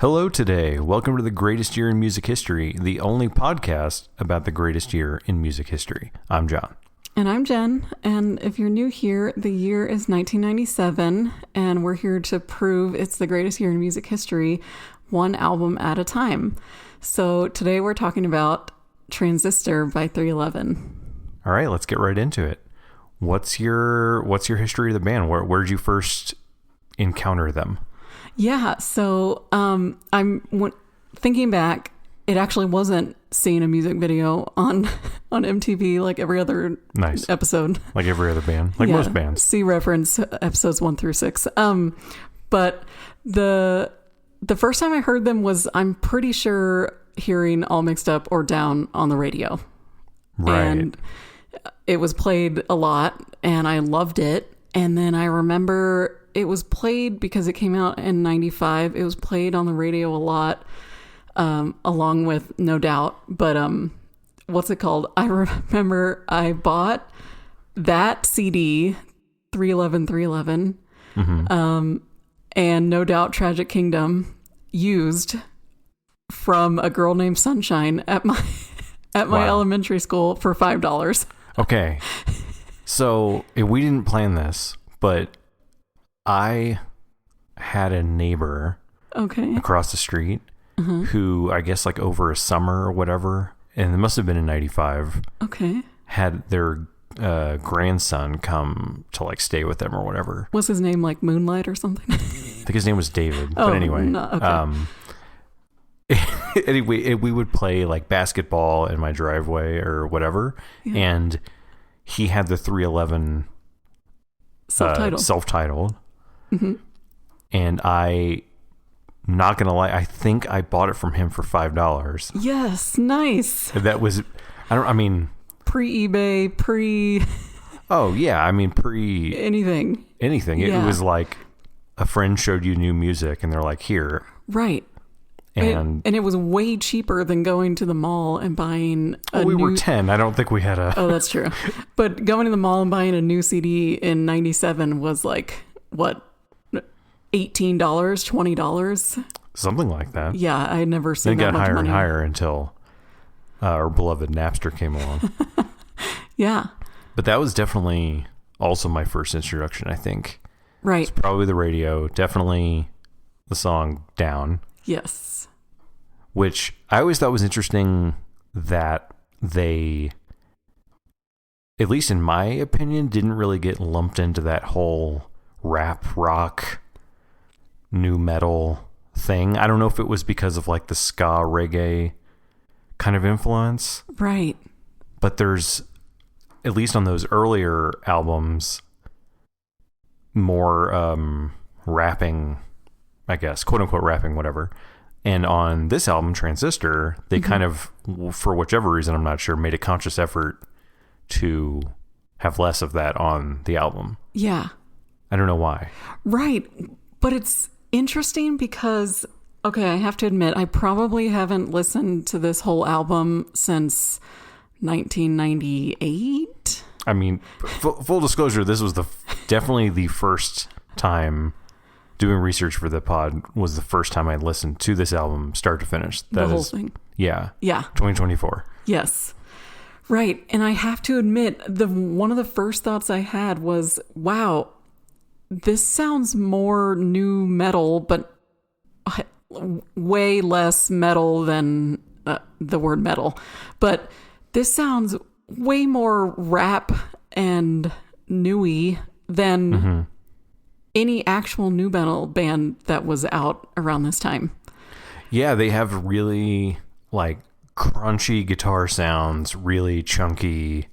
Hello today. Welcome to the greatest year in music history, the only podcast about the greatest year in music history. I'm John. And I'm Jen. And if you're new here, the year is 1997, and we're here to prove it's the greatest year in music history, one album at a time. So today we're talking about Transistor by 311. All right, let's get right into it. What's your history of the band? Where did you first encounter them? Yeah, so I'm thinking back, it actually wasn't seeing a music video on MTV like every other episode. Like every other band, like most bands. See reference episodes 1 through 6. But the first time I heard them was, I'm pretty sure, hearing All Mixed Up or Down on the radio. Right. And it was played a lot, and I loved it. And then I remember it was played because it came out in 95. It was played on the radio a lot, along with No Doubt. But what's it called? I remember I bought that CD, 311, and No Doubt Tragic Kingdom, used from A Girl Named Sunshine at my elementary school for $5. Okay. So we didn't plan this, but I had a neighbor across the street who, I guess like over a summer or whatever, and it must have been in 95, had their grandson come to like stay with them or whatever. Was his name like Moonlight or something? I think his name was David. But anyway, anyway, we would play like basketball in my driveway or whatever, and he had the 311 self-titled. And I'm not gonna lie, I think I bought it from him for $5. Yes, nice. That was, pre-eBay, pre anything. It was like a friend showed you new music and they're like, here. Right. And it was way cheaper than going to the mall and buying we were 10. I don't think we had a... Oh, that's true. But going to the mall and buying a new CD in 97 was like, what, $18, $20? Something like that. Yeah, I had never seen that much money. It got higher and higher until our beloved Napster came along. Yeah. But that was definitely also my first introduction, I think. Right. It's probably the radio. Definitely the song Down. Yes. Which I always thought was interesting that they, at least in my opinion, didn't really get lumped into that whole rap, rock, new metal thing. I don't know if it was because of like the ska reggae kind of influence. Right. But there's, at least on those earlier albums, more rapping, I guess, quote unquote rapping, whatever. And on this album, Transistor, they kind of, for whichever reason, I'm not sure, made a conscious effort to have less of that on the album. Yeah. I don't know why. Right. But it's interesting because, I have to admit, I probably haven't listened to this whole album since 1998. I mean, full disclosure, this was definitely the first time doing research for the pod was the first time I listened to this album start to finish. The whole thing. Yeah. Yeah. 2024. Yes. Right. And I have to admit, one of the first thoughts I had was, wow, this sounds more new metal, but way less metal than the word metal. But this sounds way more rap and newy than any actual new metal band that was out around this time. Yeah, they have really like crunchy guitar sounds, really chunky,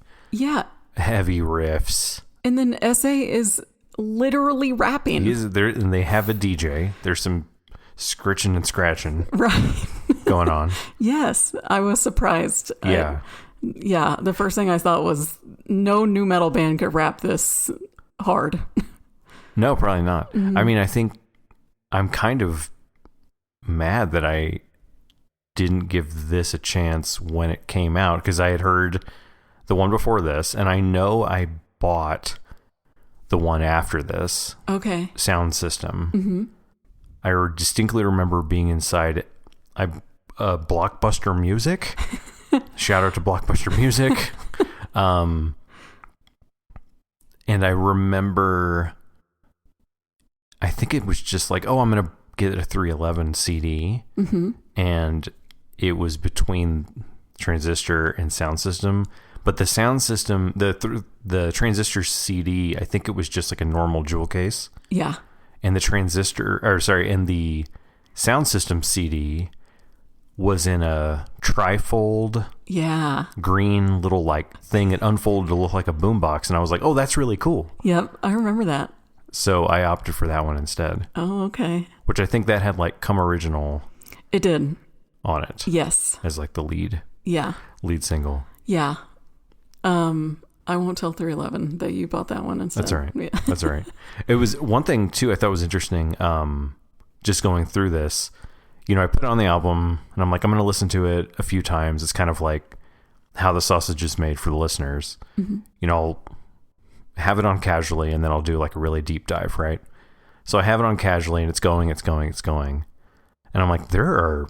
heavy riffs. And then SA is literally rapping. And they have a DJ. There's some scritching and scratching right going on. Yes, I was surprised. Yeah. The first thing I thought was no new metal band could rap this hard. No, probably not. I mean, I think I'm kind of mad that I didn't give this a chance when it came out, because I had heard the one before this, and I know I bought the one after this. Okay. Sound System. I distinctly remember being inside Blockbuster Music. Shout out to Blockbuster Music. And I remember, I think it was just like, oh, I'm going to get a 311 CD. Mm-hmm. And it was between Transistor and Sound System. But the Sound System, the Transistor CD, I think it was just like a normal jewel case. Yeah. And the and the Sound System CD was in a trifold. Yeah. Green little like thing. It unfolded to look like a boombox. And I was like, oh, that's really cool. Yep. I remember that. So I opted for that one instead. Oh, okay. Which I think that had like Come Original. It did. On it. Yes. As like the lead. Yeah. Lead single. Yeah. I won't tell 311 that you bought that one instead. That's all right. Yeah. That's all right. It was one thing too I thought was interesting, just going through this. You know, I put it on the album and I'm like, I'm going to listen to it a few times. It's kind of like how the sausage is made for the listeners. Mm-hmm. You know, I'll have it on casually and then I'll do like a really deep dive, right? So I have it on casually and it's going. And I'm like, there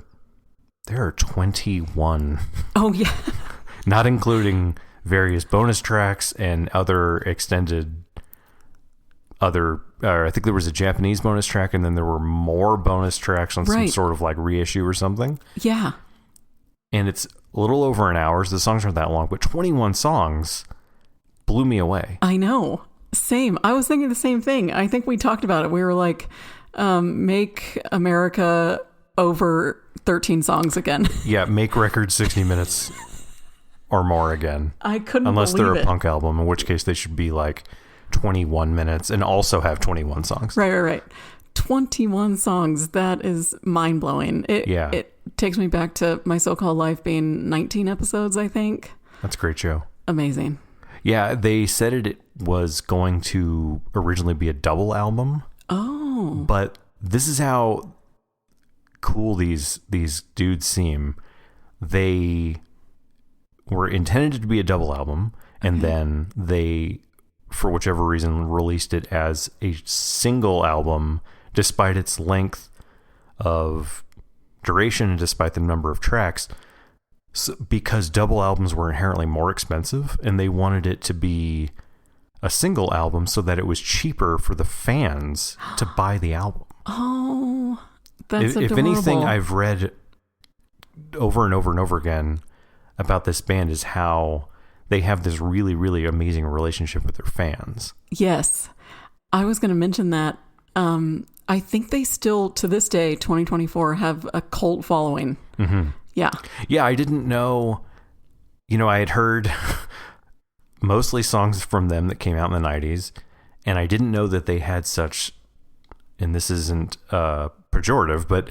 are 21. Oh, yeah. Not including various bonus tracks and other extended I think there was a Japanese bonus track and then there were more bonus tracks on some sort of like reissue or something. Yeah. And it's a little over an hour, so the songs aren't that long, but 21 songs blew me away. I know. Same. I was thinking the same thing. I think we talked about it. We were like, make America over 13 songs again. Yeah, make records 60 minutes or more again. I couldn't Unless believe they're a it. punk album, in which case they should be like 21 minutes and also have 21 songs. Right. 21 songs. That is mind-blowing. It takes me back to My So-Called Life being 19 episodes, I think. That's a great show. Amazing. Yeah, they said it was going to originally be a double album. Oh. But this is how cool these dudes seem. They were intended to be a double album, and then they, for whichever reason, released it as a single album, despite its length of duration and despite the number of tracks, because double albums were inherently more expensive, and they wanted it to be a single album so that it was cheaper for the fans to buy the album. Oh, that's if adorable. anything I've read over and over and over again about this band is how they have this really, really amazing relationship with their fans. Yes. I was going to mention that. I think they still, to this day, 2024, have a cult following. Mm-hmm. Yeah. Yeah, I didn't know. You know, I had heard mostly songs from them that came out in the 90s, and I didn't know that they had such, and this isn't pejorative, but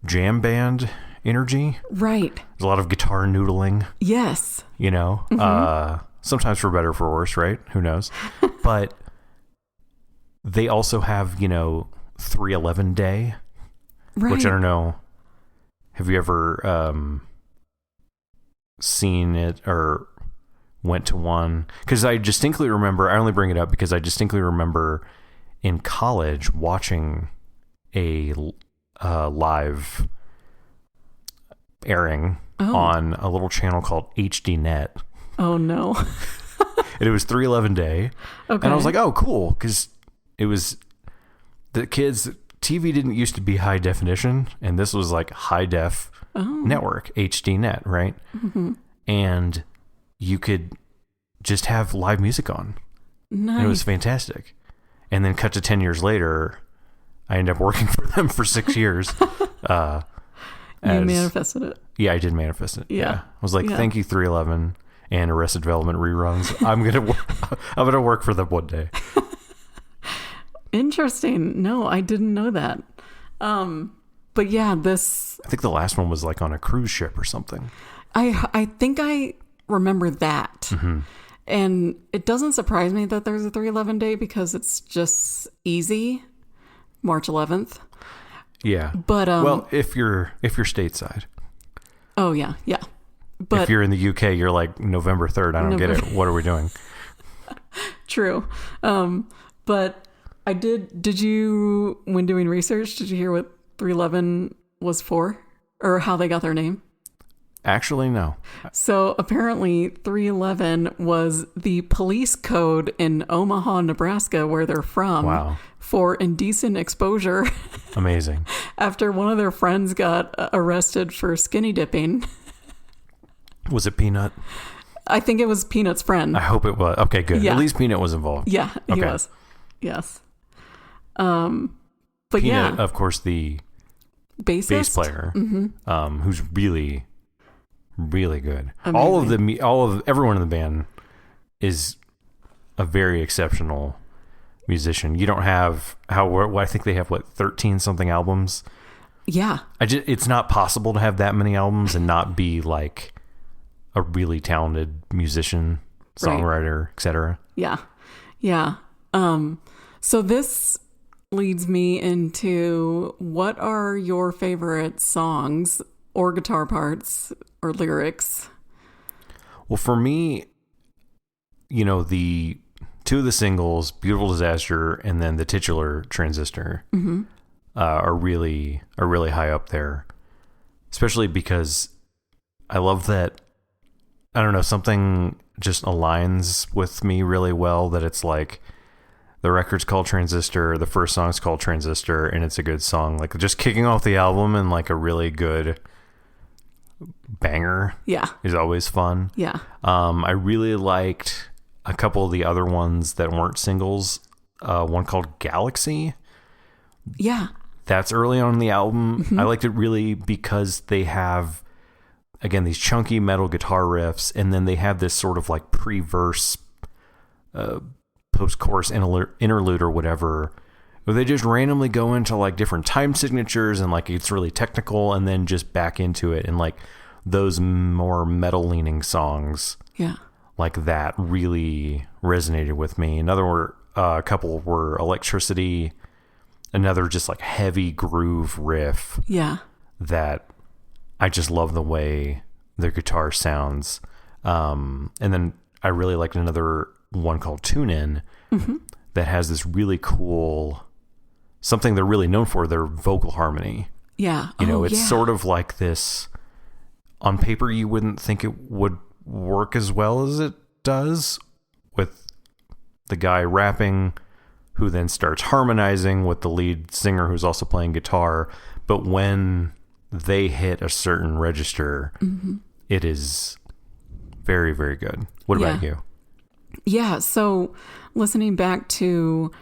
jam band energy. Right. There's a lot of guitar noodling. Yes. You know, sometimes for better or for worse, right? Who knows? But they also have, 311 Day, which I don't know. Have you ever seen it or went to one? Because I distinctly remember, I only bring it up because I distinctly remember in college watching a live airing on a little channel called HDNet. Oh, no. And it was 311 Day. Okay. And I was like, oh, cool. Because it was the kids, TV didn't used to be high definition. And this was like high def network, HDNet, right? Mm-hmm. And you could just have live music on. Nice. And it was fantastic. And then cut to 10 years later, I ended up working for them for 6 years. You manifested it. Yeah, I did manifest it. Yeah. I was like, thank you, 311 and Arrested Development reruns. I'm gonna work for them one day. Interesting. No, I didn't know that. But yeah, I think the last one was like on a cruise ship or something. I think I remember that. Mm-hmm. And it doesn't surprise me that there's a 311 Day because it's just easy. March 11th. Yeah. But well, if you're stateside. Oh yeah. But if you're in the UK, you're like November 3rd. I don't get it. What are we doing? True. But I did you, when doing research, did you hear what 311 was for, or how they got their name? Actually, no. So apparently 311 was the police code in Omaha, Nebraska, where they're from. Wow. For indecent exposure. Amazing. After one of their friends got arrested for skinny dipping. Was it Peanut? I think it was Peanut's friend. I hope it was. Okay, good. Yeah. At least Peanut was involved. Yeah, he was. Yes. But Peanut, of course, the bass player, who's really, really good. Amazing. Everyone in the band is a very exceptional musician. You don't have I think they have 13 something albums. Yeah. It's not possible to have that many albums and not be like a really talented musician, songwriter, etc. Yeah. Yeah. So this leads me into, what are your favorite songs or guitar parts or lyrics? Well, for me, the two of the singles, Beautiful Disaster and then the titular Transistor, are really high up there, especially because I love that, I don't know, something just aligns with me really well, that it's like the record's called Transistor, the first song's called Transistor, and it's a good song. Like just kicking off the album and like a really good banger is always fun. Yeah. I really liked a couple of the other ones that weren't singles. One called Galaxy. Yeah. That's early on in the album. I liked it really because they have, again, these chunky metal guitar riffs, and then they have this sort of like pre-verse, post-chorus interlude or whatever, where they just randomly go into like different time signatures and like it's really technical, and then just back into it, and like those more metal-leaning songs. Yeah. Like that really resonated with me. Another a couple were Electricity, another just like heavy groove riff. Yeah. That I just love the way their guitar sounds. And then I really liked another one called Tune In that has this really cool, something they're really known for, their vocal harmony. Yeah. It's sort of like this, on paper you wouldn't think it would work as well as it does, with the guy rapping who then starts harmonizing with the lead singer who's also playing guitar. But when they hit a certain register, it is very, very good. What about you? Yeah. So listening back to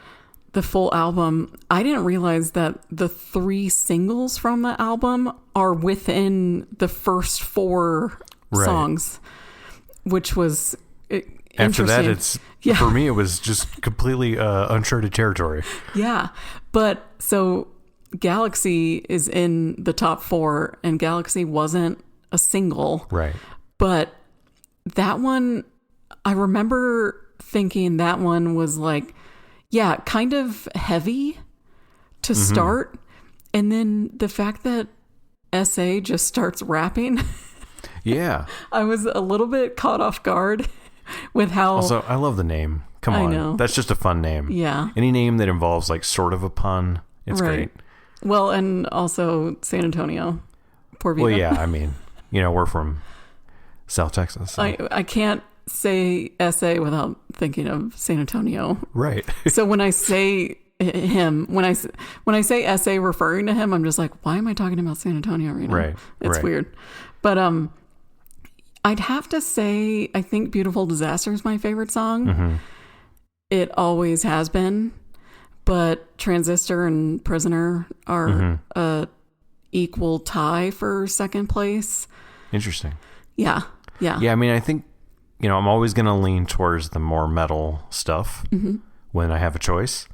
the full album, I didn't realize that the 3 singles from the album are within the first 4 songs, which was after that, it's for me, it was just completely uncharted territory. Yeah. But so Galaxy is in the top 4, and Galaxy wasn't a single. Right. But that one, I remember thinking that one was like, kind of heavy to start. And then the fact that SA just starts rapping. Yeah. I was a little bit caught off guard with how... Also, I love the name. Come on. I know. That's just a fun name. Yeah. Any name that involves like sort of a pun, it's great. Well, and also San Antonio. Por Vida. Well, yeah, I mean, we're from South Texas. So. I can't say SA without thinking of San Antonio. Right. So when I say him, when I say SA referring to him, I'm just like, why am I talking about San Antonio right now? Right. It's weird. But I'd have to say, I think Beautiful Disaster is my favorite song. It always has been. But Transistor and Prisoner are a equal tie for second place. Interesting. Yeah. Yeah. Yeah, I mean, I think, I'm always going to lean towards the more metal stuff when I have a choice.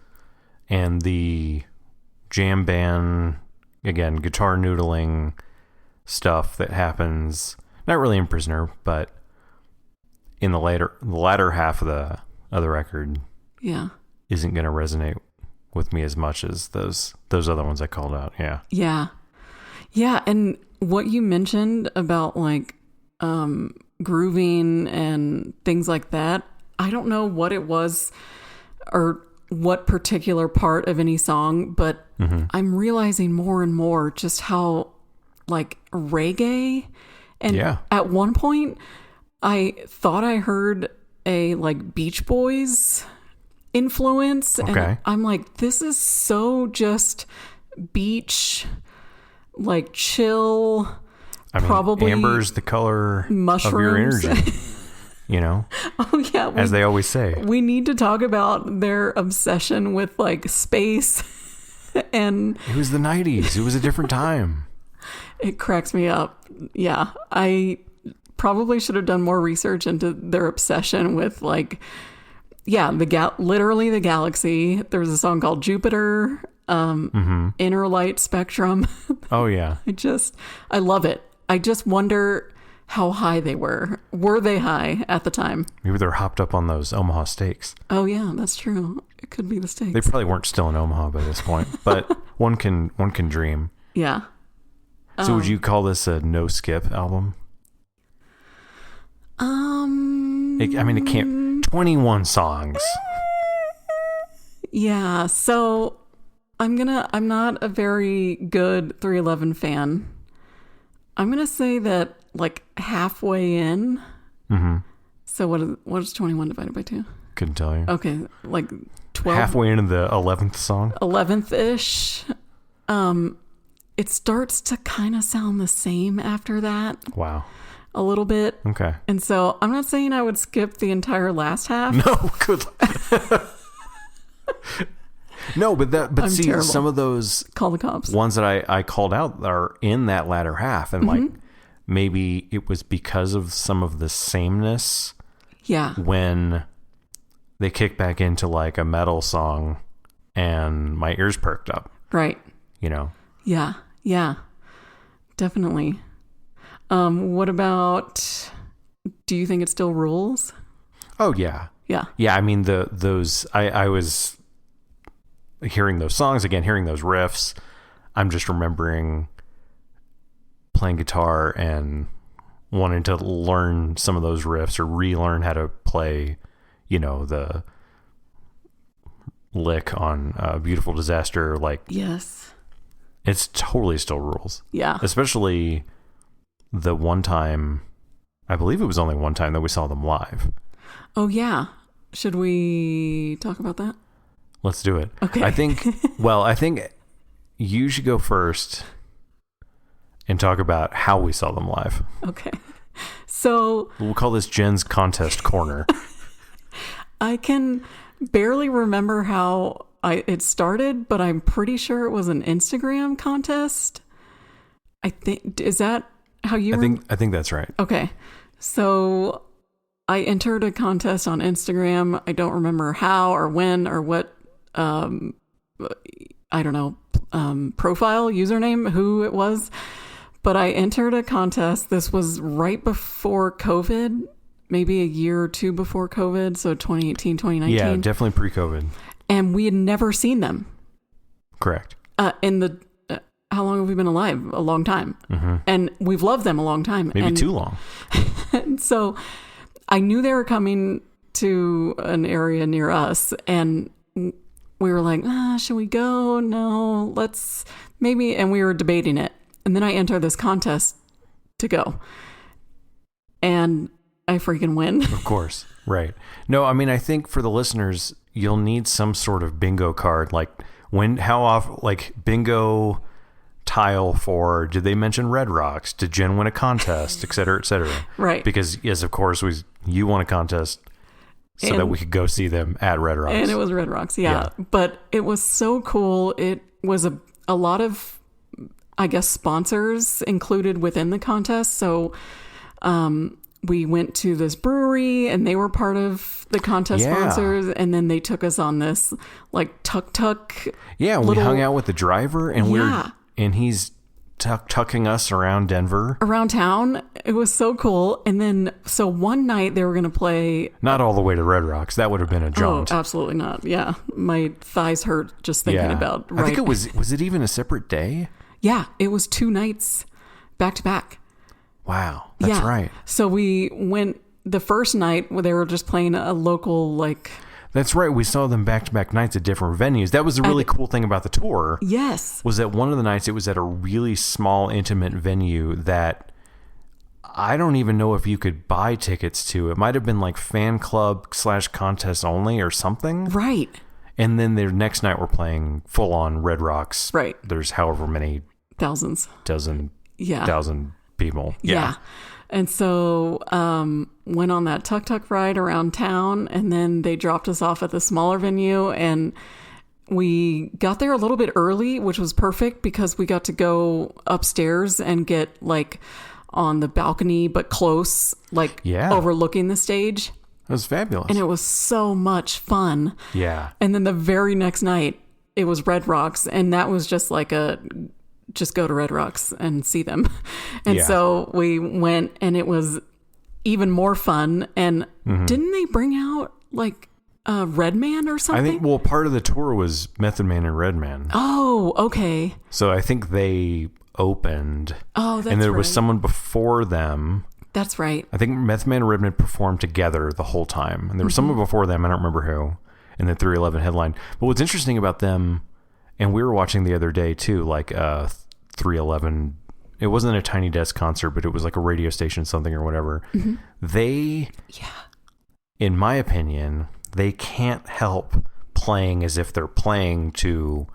And the jam band, again, guitar noodling stuff that happens, not really in Prisoner, but in the latter half of the record, isn't going to resonate with me as much as those other ones I called out. Yeah. And what you mentioned about like grooving and things like that, I don't know what it was, or what particular part of any song, but I'm realizing more and more just how like reggae. And at one point I thought I heard a like Beach Boys influence. Okay. And I'm like, this is so just beach, like chill. I mean, probably amber's the color mushrooms. Of your energy. You know? Oh, yeah. As they always say. We need to talk about their obsession with like space and... It was the 90s. It was a different time. It cracks me up. Yeah. I probably should have done more research into their obsession with like, literally the galaxy. There was a song called Jupiter, Inner Light Spectrum. Oh, yeah. I love it. I just wonder... how high they were. Were they high at the time? Maybe they're hopped up on those Omaha steaks. Oh yeah, that's true. It could be the steaks. They probably weren't still in Omaha by this point, but one can dream. Yeah. So would you call this a no skip album? It can't 21 songs. Yeah, so I'm not a very good 311 fan. I'm going to say that like halfway in. Mm-hmm. So what is 21 divided by 2? Couldn't tell you. Okay. Like 12. Halfway into the 11th song. 11th-ish. It starts to kind of sound the same after that. Wow. A little bit. Okay. And so I'm not saying I would skip the entire last half. No, good. No, but see, terrible. Some of those call the cops ones that I called out are in that latter half, and like maybe it was because of some of the sameness. Yeah. When they kick back into like a metal song, and my ears perked up. Right. You know. Yeah. Yeah. Definitely. What about? Do you think it still rules? Oh yeah. Yeah. Yeah. I mean those I was. Hearing those songs again, hearing those riffs, I'm just remembering playing guitar and wanting to learn some of those riffs or relearn how to play, you know, the lick on Beautiful Disaster. Like, yes, it's totally still rules. Yeah. Especially the one time, I believe it was only one time that we saw them live. Oh, yeah. Should we talk about that? Let's do it. Okay. I think you should go first and talk about how we saw them live. Okay. So we'll call this Jen's Contest Corner. I can barely remember how it started, but I'm pretty sure it was an Instagram contest. I think, is that how you I think that's right. Okay. So I entered a contest on Instagram. I don't remember how or when or what I don't know, profile, username, who it was, but I entered a contest. This was right before COVID, maybe a year or two before COVID. So 2018, 2019. Yeah, definitely pre-COVID. And we had never seen them. Correct. In the, how long have we been alive? A long time. Mm-hmm. And we've loved them a long time. Maybe too long. And so I knew they were coming to an area near us, and we were like, should we go? No, let's maybe. And we were debating it. And then I enter this contest to go. And I freaking win. Of course. Right. No, I mean, I think for the listeners, you'll need some sort of bingo card. Like how often, like bingo tile for, did they mention Red Rocks? Did Jen win a contest, et cetera, et cetera. Right. Because yes, of course, you won a contest. So that we could go see them at Red Rocks. And it was Red Rocks, yeah. But it was so cool. It was a lot of, I guess, sponsors included within the contest. So we went to this brewery, and they were part of the contest sponsors. And then they took us on this, like, tuk-tuk. Yeah, we hung out with the driver, and he's tucking us around Denver. Around town. It was so cool. And then, so one night they were going to play... Not all the way to Red Rocks. That would have been a jaunt. Oh, absolutely not. Yeah. My thighs hurt just thinking about... Right. I think it was it even a separate day? Yeah. It was 2 nights back to back. Wow. That's right. So we went the first night where they were just playing a local, like... That's right. We saw them back-to-back nights at different venues. That was the really cool thing about the tour. Yes. Was that one of the nights it was at a really small, intimate venue that I don't even know if you could buy tickets to. It might have been like fan club / contest only or something. Right. And then the next night we're playing full-on Red Rocks. Right. There's however many... Thousand people. Yeah. And so went on that tuk-tuk ride around town, and then they dropped us off at the smaller venue, and we got there a little bit early, which was perfect because we got to go upstairs and get like on the balcony, but close, like overlooking the stage. It was fabulous. And it was so much fun. Yeah. And then the very next night, it was Red Rocks, and that was just like just go to Red Rocks and see them. And so we went, and it was even more fun. And didn't they bring out like Redman or something? I think, part of the tour was Method Man and Redman. Oh, okay. So I think they opened. Oh, that's right. And there was someone before them. That's right. I think Method Man and Redman performed together the whole time. And there was someone before them, I don't remember who, and then 311 headline. But what's interesting about them, and we were watching the other day too, like 311, it wasn't a Tiny Desk concert, but it was like a radio station something or whatever. They, in my opinion, they can't help playing as if they're playing to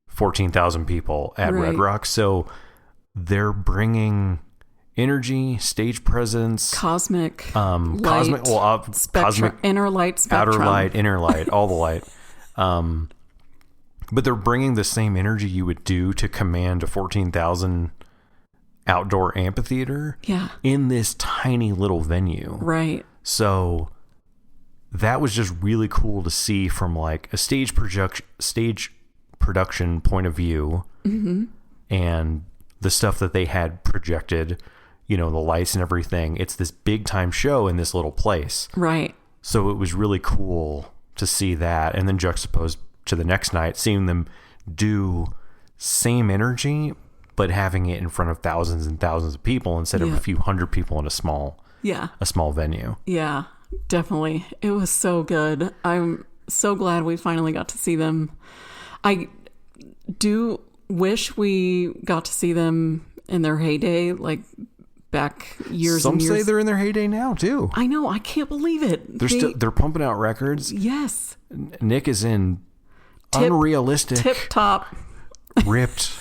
14,000 people at Red Rock. So they're bringing energy, stage presence, cosmic, cosmic, cosmic, inner light, spectrum. Outer light, inner light, all the light. But they're bringing the same energy you would do to command a 14,000 outdoor amphitheater in this tiny little venue. Right. So that was just really cool to see from like a stage production point of view, and the stuff that they had projected, the lights and everything. It's this big time show in this little place. Right. So it was really cool to see that, and then juxtaposed to the next night, seeing them do same energy, but having it in front of thousands and thousands of people instead of a few hundred people in a small venue. Yeah, definitely. It was so good. I'm so glad we finally got to see them. I do wish we got to see them in their heyday, like back years and years. Some say they're in their heyday now too. I know. I can't believe it. They're pumping out records. Yes. Nick is in unrealistic, tip-top, ripped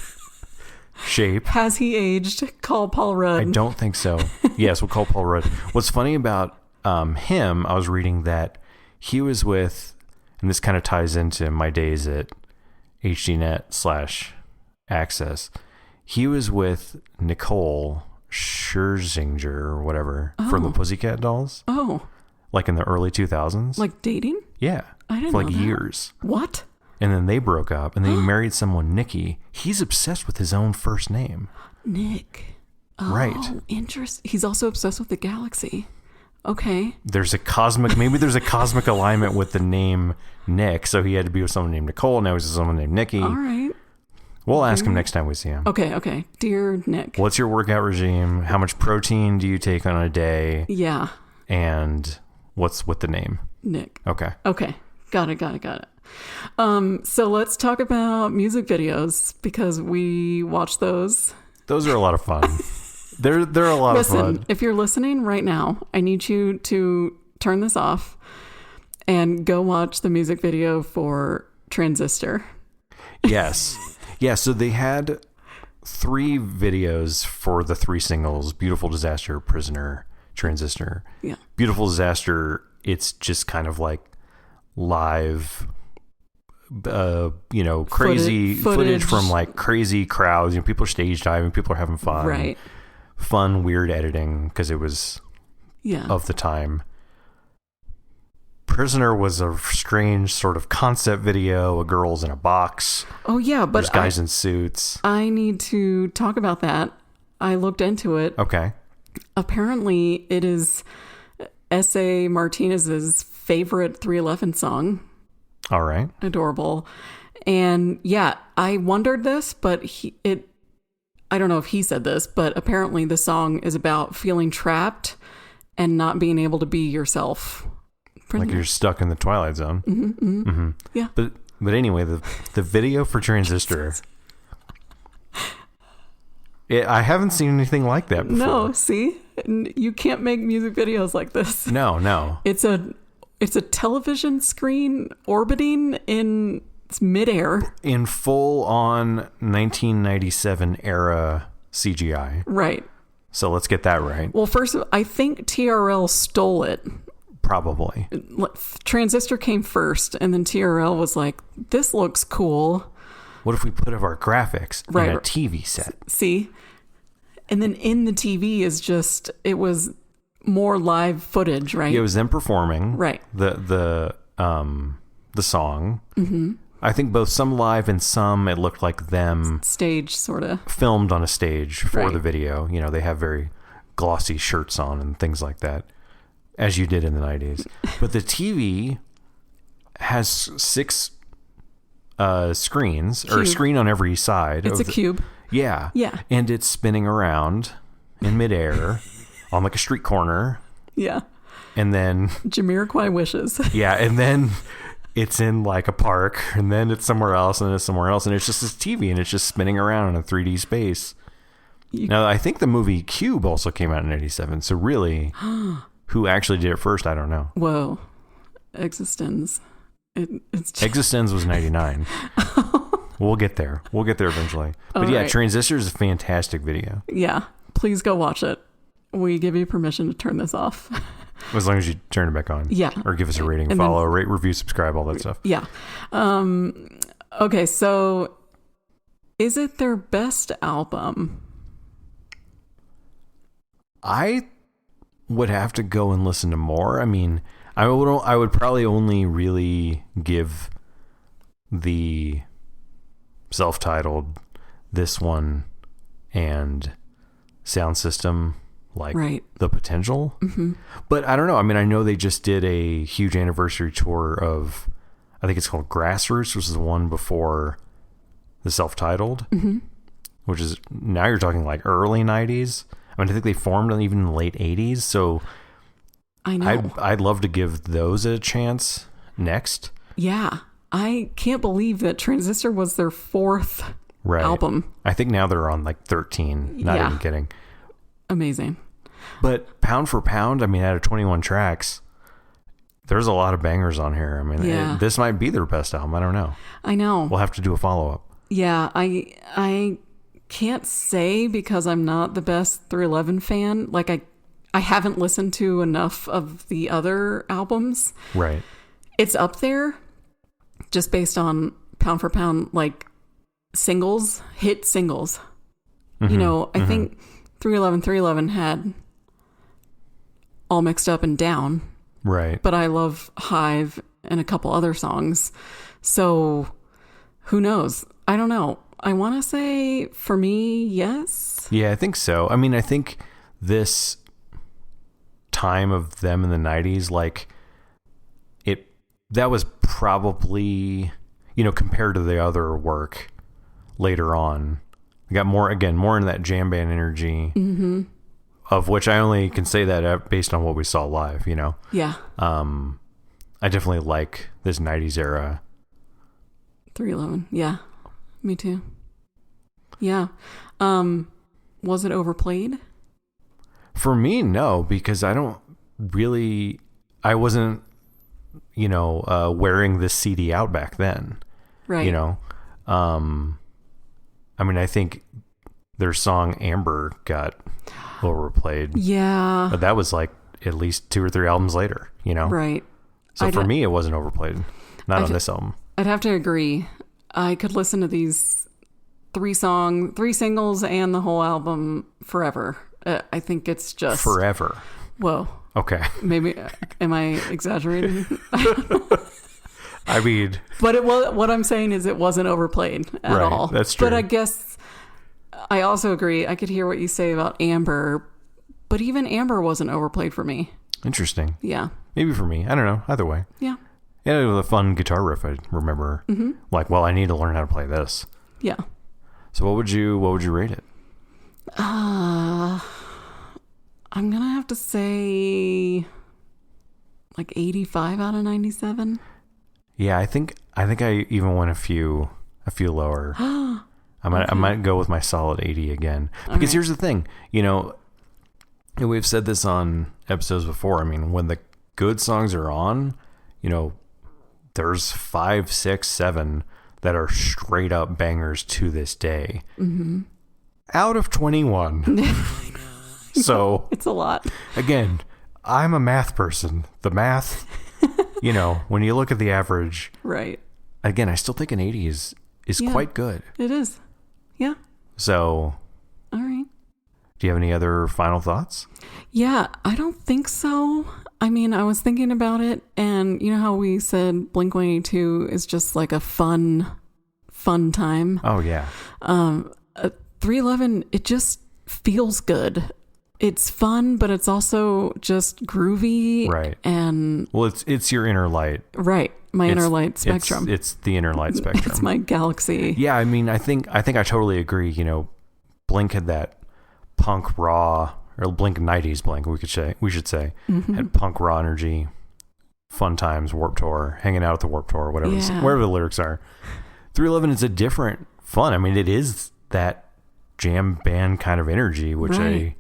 shape. Has he aged? Call Paul Rudd. I don't think so. Yes, we'll call Paul Rudd. What's funny about him, I was reading that he was with, and this kind of ties into my days at HDNet/Access. He was with Nicole Scherzinger or whatever from the Pussycat Dolls. Oh. Like in the early 2000s. Like dating? Yeah. I didn't for know like that. years. What? And then they broke up, and then he married someone, Nikki. He's obsessed with his own first name. Nick. Oh, right. Interesting. He's also obsessed with the galaxy. Okay. There's a cosmic alignment with the name Nick, so he had to be with someone named Nicole. Now he's with someone named Nikki. All right. We'll ask him next time we see him. Okay. Dear Nick. What's your workout regime? How much protein do you take on a day? Yeah. And what's with the name? Nick. Okay. Got it. So let's talk about music videos, because we watch those. Those are a lot of fun. They're a lot of fun. Listen, if you're listening right now, I need you to turn this off and go watch the music video for Transistor. Yes. Yeah, so they had 3 videos for the 3 singles: Beautiful Disaster, Prisoner, Transistor. Yeah. Beautiful Disaster, it's just kind of like live, crazy footage from like crazy crowds. People are stage diving, people are having fun. Right. Fun, weird editing, because it was of the time. Prisoner was a strange sort of concept video. A girl's in a box. Oh yeah, but there's guys in suits. I need to talk about that. I looked into it. Okay. Apparently, it is S.A. Martinez's favorite 311 song. All right. Adorable. And yeah, I wondered this, but I don't know if he said this, but apparently the song is about feeling trapped and not being able to be yourself Like you're stuck in the Twilight Zone. Mm-hmm, mm-hmm. Mm-hmm. Yeah. But anyway, the video for Transistor, I haven't seen anything like that before. No, see? You can't make music videos like this. No. It's a television screen orbiting in midair. In full-on 1997 era CGI. Right. So let's get that right. Well, first, I think TRL stole it. Probably. Transistor came first, and then TRL was like, this looks cool. What if we put our graphics in a TV set? See? And then in the TV it was more live footage, right? Yeah, it was them performing. Right. The song. Mm-hmm. I think both some live and some it looked like them stage sort of filmed on a stage for the video. You know, they have very glossy shirts on and things like that, as you did in the 90s. But the TV has 6 screens, or a screen on every side. It's a cube. Yeah. Yeah. And it's spinning around in midair on like a street corner. Yeah. And then Jamiroquai wishes. Yeah, and then it's in like a park, and then it's somewhere else, and it's somewhere else, and it's just this TV, and it's just spinning around in a 3D space. Now, I think the movie Cube also came out in 87, so really, who actually did it first, I don't know. Whoa. Existence. Existence was 99. We'll get there. We'll get there eventually. But yeah, Transistor is a fantastic video. Yeah. Please go watch it. We give you permission to turn this off. As long as you turn it back on. Yeah. Or give us a rating, follow, rate, review, subscribe, all that stuff. Yeah. Okay, so is it their best album? I would have to go and listen to more. I mean, I would probably only really give the self-titled, this one, and Sound System the potential. Mm-hmm. But I don't know. I mean, I know they just did a huge anniversary tour of, I think it's called Grassroots, which is the one before the self-titled, mm-hmm. which is, now you're talking like early 90s. I mean, I think they formed even in the late 80s. So I know. I'd love to give those a chance next. Yeah. I can't believe that Transistor was their 4th album. I think now they're on like 13. Not even kidding. Amazing. But pound for pound, I mean, out of 21 tracks, there's a lot of bangers on here. I mean, this might be their best album. I don't know. I know. We'll have to do a follow-up. Yeah, I can't say because I'm not the best 311 fan. Like, I haven't listened to enough of the other albums. Right. It's up there just based on pound for pound, like hit singles. Mm-hmm. You know, I think 311 had All Mixed Up and Down. Right. But I love Hive and a couple other songs. So who knows? I don't know. I want to say for me, yes. Yeah, I think so. I mean, I think this time of them in the 90s, like that was probably, you know, compared to the other work later on, I got more into that jam band energy, mm-hmm. of which I only can say that based on what we saw live, you know? Yeah. I definitely like this 90s era. 311. Yeah. Me too. Yeah. Was it overplayed? For me, no, because I wasn't, you know, wearing this CD out back then. Right. You know? I mean, I think their song Amber got overplayed. Yeah. But that was like at least 2 or 3 albums later, you know? Right. So for me, it wasn't overplayed. Not on this album. I'd have to agree. I could listen to these 3 singles and the whole album forever. I think it's just... Forever. Whoa. Okay. Maybe, am I exaggerating? I mean... But what I'm saying is it wasn't overplayed at all. That's true. But I guess I also agree. I could hear what you say about Amber, but even Amber wasn't overplayed for me. Interesting. Yeah. Maybe for me. I don't know. Either way. Yeah. Yeah, it was a fun guitar riff. I remember. Mm-hmm. Like, well, I need to learn how to play this. Yeah. So what would you rate it? I'm gonna have to say like 85 out of 97. Yeah, I think I even went a few lower. I might go with my solid 80 again. Because here's the thing, you know, and we've said this on episodes before. I mean, when the good songs are on, you know, there's 5, 6, 7 that are straight up bangers to this day. Mm-hmm. Out of 21. So it's a lot. Again, I'm a math person. The math, you know, when you look at the average, right? Again, I still think an 80 is quite good. It is. Yeah. So, all right. Do you have any other final thoughts? Yeah, I don't think so. I mean, I was thinking about it, and you know how we said Blink-182 is just like a fun time. Oh yeah. 311, it just feels good. It's fun, but it's also just groovy. Right. And well, it's your inner light. Right. My inner light spectrum. It's the inner light spectrum. It's my galaxy. Yeah, I mean, I think I totally agree. You know, Blink had that punk raw, or Blink 90s Blink, we should say, had punk raw energy, fun times, Warped Tour, hanging out at the Warped Tour, whatever the lyrics are. 311 is a different fun. I mean, it is that jam band kind of energy, which I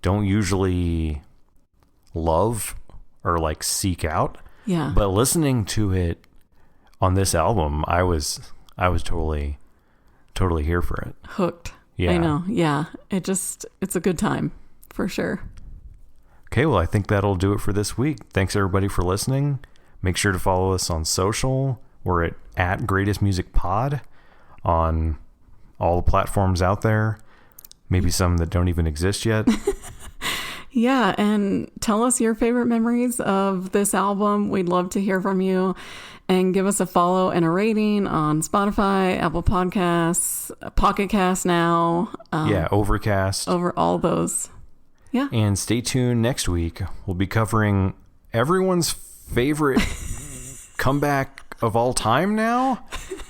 don't usually love or like seek out. Yeah. But listening to it on this album, I was totally here for it. Hooked. Yeah. I know. Yeah. It's a good time for sure. Okay. Well, I think that'll do it for this week. Thanks everybody for listening. Make sure to follow us on social. We're at Greatest Music Pod on all the platforms out there. Maybe some that don't even exist yet. Yeah, and tell us your favorite memories of this album. We'd love to hear from you. And give us a follow and a rating on Spotify, Apple Podcasts, Pocket Cast now. Overcast. Over all those. Yeah. And stay tuned next week. We'll be covering everyone's favorite comeback of all time now.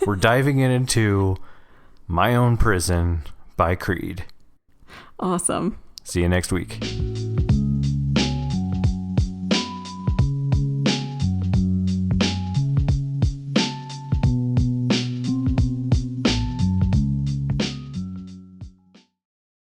We're diving into My Own Prison by Creed. Awesome. See you next week.